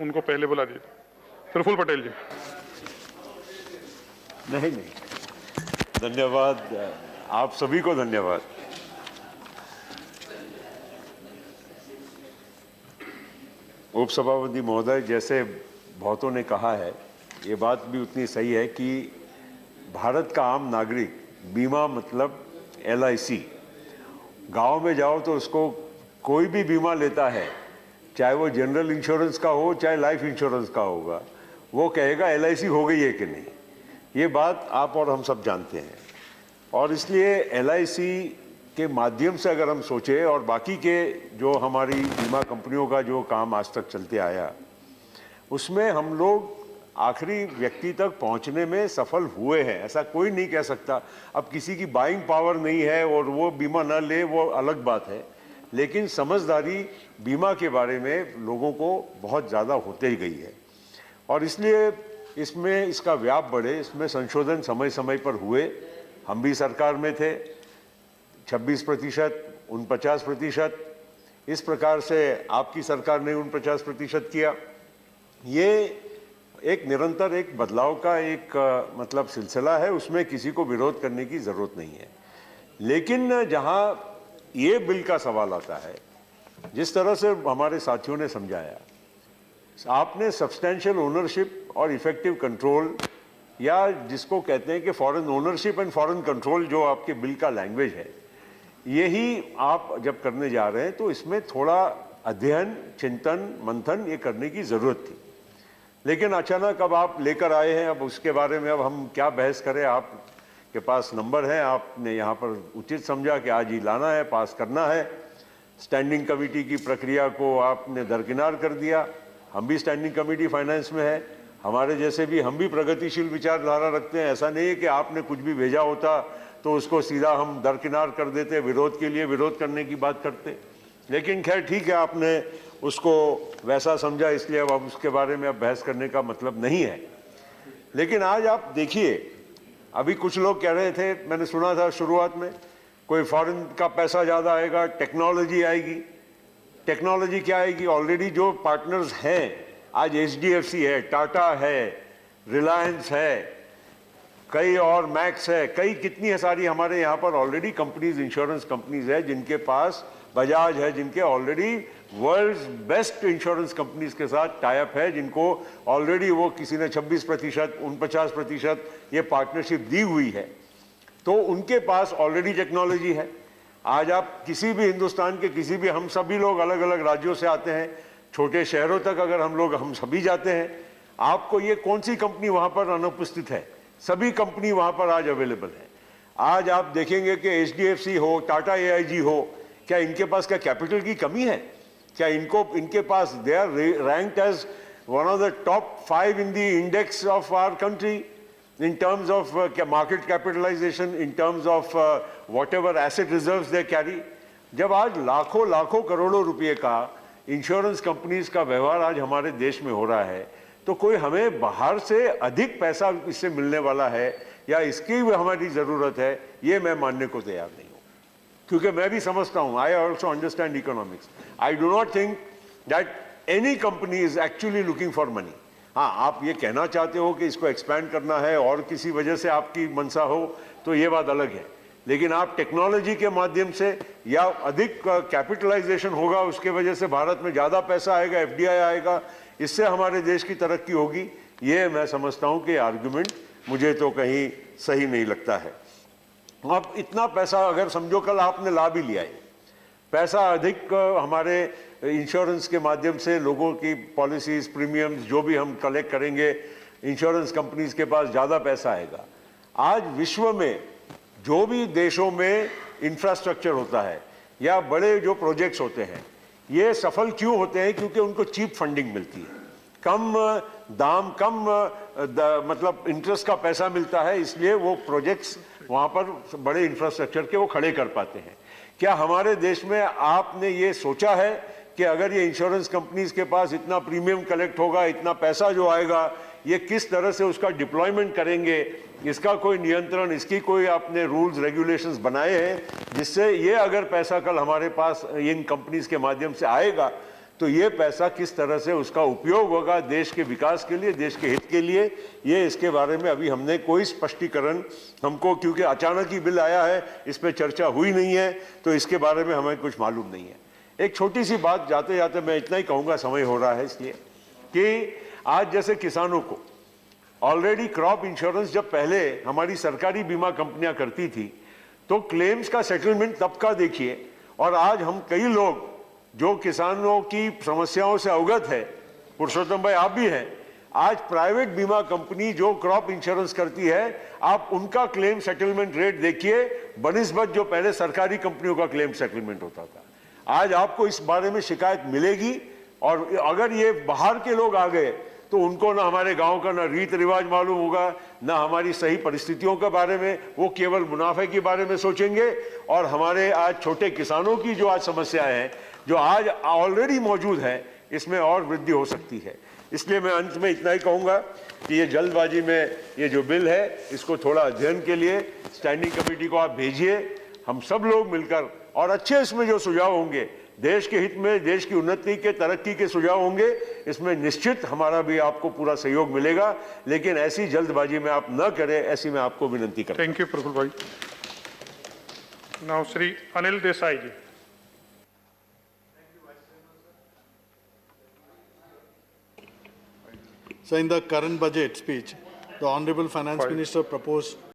उनको पहले बुला दिया। प्रफुल्ल पटेल जी। नहीं, धन्यवाद, आप सभी को धन्यवाद। उपसभापति महोदय, जैसे बहुतों ने कहा है, ये बात भी उतनी सही है कि भारत का आम नागरिक बीमा मतलब LIC, गांव में जाओ तो उसको कोई भी बीमा लेता है, चाहे वो जनरल इंश्योरेंस का हो चाहे लाइफ इंश्योरेंस का होगा, वो कहेगा LIC हो गई है कि नहीं। ये बात आप और हम सब जानते हैं। और इसलिए LIC के माध्यम से अगर हम सोचें और बाकी के जो हमारी बीमा कंपनियों का जो काम आज तक चलते आया, उसमें हम लोग आखिरी व्यक्ति तक पहुंचने में सफल हुए हैं, ऐसा कोई नहीं कह सकता। अब किसी की बाइंग पावर नहीं है और वो बीमा ना ले, वो अलग बात है, लेकिन समझदारी बीमा के बारे में लोगों को बहुत ज़्यादा होते ही गई है। और इसलिए इसमें इसका व्याप बढ़े, इसमें संशोधन समय समय पर हुए। हम भी सरकार में थे, 26%, 49%, इस प्रकार से आपकी सरकार ने 49% किया। ये एक निरंतर एक बदलाव का एक मतलब सिलसिला है, उसमें किसी को विरोध करने की ज़रूरत नहीं है। लेकिन जहाँ ये बिल का सवाल आता है, जिस तरह से हमारे साथियों ने समझाया, आपने सब्सटेंशियल ओनरशिप और इफेक्टिव कंट्रोल, या जिसको कहते हैं कि foreign ownership and foreign control, जो आपके बिल का लैंग्वेज है, यही आप जब करने जा रहे हैं तो इसमें थोड़ा अध्ययन, चिंतन, मंथन ये करने की ज़रूरत थी। लेकिन अचानक अब आप लेकर आए हैं, अब उसके बारे में अब हम क्या बहस करें। आपके पास नंबर है, आपने यहाँ पर उचित समझा कि आज ही लाना है, पास करना है। स्टैंडिंग कमेटी की प्रक्रिया को आपने दरकिनार कर दिया। हम भी स्टैंडिंग कमेटी फाइनेंस में है, हमारे जैसे भी हम भी प्रगतिशील विचारधारा रखते हैं। ऐसा नहीं है कि आपने कुछ भी भेजा होता तो उसको सीधा हम दरकिनार कर देते, विरोध के लिए विरोध करने की बात करते। लेकिन खैर ठीक है, आपने उसको वैसा समझा, इसलिए अब उसके बारे में अब बहस करने का मतलब नहीं है। लेकिन आज आप देखिए, अभी कुछ लोग कह रहे थे, मैंने सुना था शुरुआत में, कोई फॉरेन का पैसा ज़्यादा आएगा, टेक्नोलॉजी आएगी। टेक्नोलॉजी क्या आएगी? ऑलरेडी जो पार्टनर्स हैं, आज HDFC है, टाटा है, रिलायंस है, कई और मैक्स है, कई कितनी है सारी हमारे यहाँ पर ऑलरेडी कंपनीज, इंश्योरेंस कंपनीज है, जिनके पास बजाज है, जिनके already world's best insurance companies के साथ टाई अप है, जिनको ऑलरेडी वो किसी ने 26%, 49% ये पार्टनरशिप दी हुई है। तो उनके पास ऑलरेडी टेक्नोलॉजी है। आज आप किसी भी हिंदुस्तान के किसी भी, हम सभी लोग अलग अलग राज्यों से आते हैं, छोटे शहरों तक अगर हम सभी जाते हैं, आपको ये कौन सी कंपनी वहाँ पर अनुपस्थित है? सभी कंपनी वहाँ पर आज अवेलेबल है। आज आप देखेंगे कि HDFC हो, टाटा AIG हो, क्या इनके पास क्या कैपिटल की कमी है? क्या इनके पास they are ranked as one of the top 5 in the index of our country in terms of market capitalization, in terms of whatever asset reserves they carry. जब आज लाखों लाखों करोड़ों रुपए का इंश्योरेंस कंपनीज का व्यवहार आज हमारे देश में हो रहा है, तो कोई हमें बाहर से अधिक पैसा इससे मिलने वाला है या इसकी भी हमारी ज़रूरत है, ये मैं मानने को तैयार नहीं हूँ। क्योंकि मैं भी समझता हूँ, I also understand economics, I do not think that any company is actually looking for money. हाँ, आप ये कहना चाहते हो कि इसको एक्सपैंड करना है और किसी वजह से आपकी मनसा हो, तो ये बात अलग है। लेकिन आप टेक्नोलॉजी के माध्यम से या अधिक कैपिटलाइजेशन होगा, उसके वजह से भारत में ज़्यादा पैसा आएगा, FDI आएगा, इससे हमारे देश की तरक्की होगी, ये मैं समझता हूँ कि आर्गुमेंट मुझे तो कहीं सही नहीं लगता है। अब इतना पैसा अगर समझो कल आपने ला भी लिया है, पैसा अधिक हमारे इंश्योरेंस के माध्यम से लोगों की पॉलिसीज, प्रीमियम्स जो भी हम कलेक्ट करेंगे, इंश्योरेंस कंपनीज के पास ज़्यादा पैसा आएगा। आज विश्व में जो भी देशों में इंफ्रास्ट्रक्चर होता है या बड़े जो प्रोजेक्ट्स होते हैं, ये सफल क्यों होते हैं? क्योंकि उनको चीप फंडिंग मिलती है, कम दाम, कम मतलब इंटरेस्ट का पैसा मिलता है, इसलिए वो प्रोजेक्ट्स वहाँ पर बड़े इंफ्रास्ट्रक्चर के वो खड़े कर पाते हैं। क्या हमारे देश में आपने ये सोचा है कि अगर ये इंश्योरेंस कंपनीज के पास इतना प्रीमियम कलेक्ट होगा, इतना पैसा जो आएगा, ये किस तरह से उसका डिप्लॉयमेंट करेंगे, इसका कोई नियंत्रण, इसकी कोई आपने रूल्स रेगुलेशंस बनाए हैं जिससे ये अगर पैसा कल हमारे पास इन कंपनीज के माध्यम से आएगा तो ये पैसा किस तरह से उसका उपयोग होगा देश के विकास के लिए, देश के हित के लिए, ये इसके बारे में अभी हमने कोई स्पष्टीकरण हमको, क्योंकि अचानक ही बिल आया है, इस पर चर्चा हुई नहीं है, तो इसके बारे में हमें कुछ मालूम नहीं है। एक छोटी सी बात जाते जाते मैं इतना ही कहूँगा, समय हो रहा है इसलिए, कि आज जैसे किसानों को ऑलरेडी क्रॉप इंश्योरेंस जब पहले हमारी सरकारी बीमा कंपनियां करती थी तो क्लेम्स का सेटलमेंट तब का देखिए, और आज हम कई लोग जो किसानों की समस्याओं से अवगत है, पुरुषोत्तम भाई आप भी हैं, आज प्राइवेट बीमा कंपनी जो क्रॉप इंश्योरेंस करती है, आप उनका क्लेम सेटलमेंट रेट देखिए बनिस्बत जो पहले सरकारी कंपनियों का क्लेम सेटलमेंट होता था। आज आपको इस बारे में शिकायत मिलेगी, और अगर ये बाहर के लोग आ गए तो उनको ना हमारे गांव का ना रीत रिवाज मालूम होगा, ना हमारी सही परिस्थितियों के बारे में, वो केवल मुनाफे के बारे में सोचेंगे, और हमारे आज छोटे किसानों की जो आज समस्याएं हैं, जो आज ऑलरेडी मौजूद है, इसमें और वृद्धि हो सकती है। इसलिए मैं अंत में इतना ही कहूँगा कि ये जल्दबाजी में ये जो बिल है, इसको थोड़ा अध्ययन के लिए स्टैंडिंग कमेटी को आप भेजिए, हम सब लोग मिलकर, और अच्छे इसमें जो सुझाव होंगे देश के हित में, देश की उन्नति के, तरक्की के सुझाव होंगे, इसमें निश्चित हमारा भी आपको पूरा सहयोग मिलेगा, लेकिन ऐसी जल्दबाजी में आप न करें, ऐसी मैं आपको विनती करता हूं। थैंक यू प्रफुल्ल भाई। Now Shri Anil Desai ji. So in the current budget speech, the Honorable Finance Minister proposed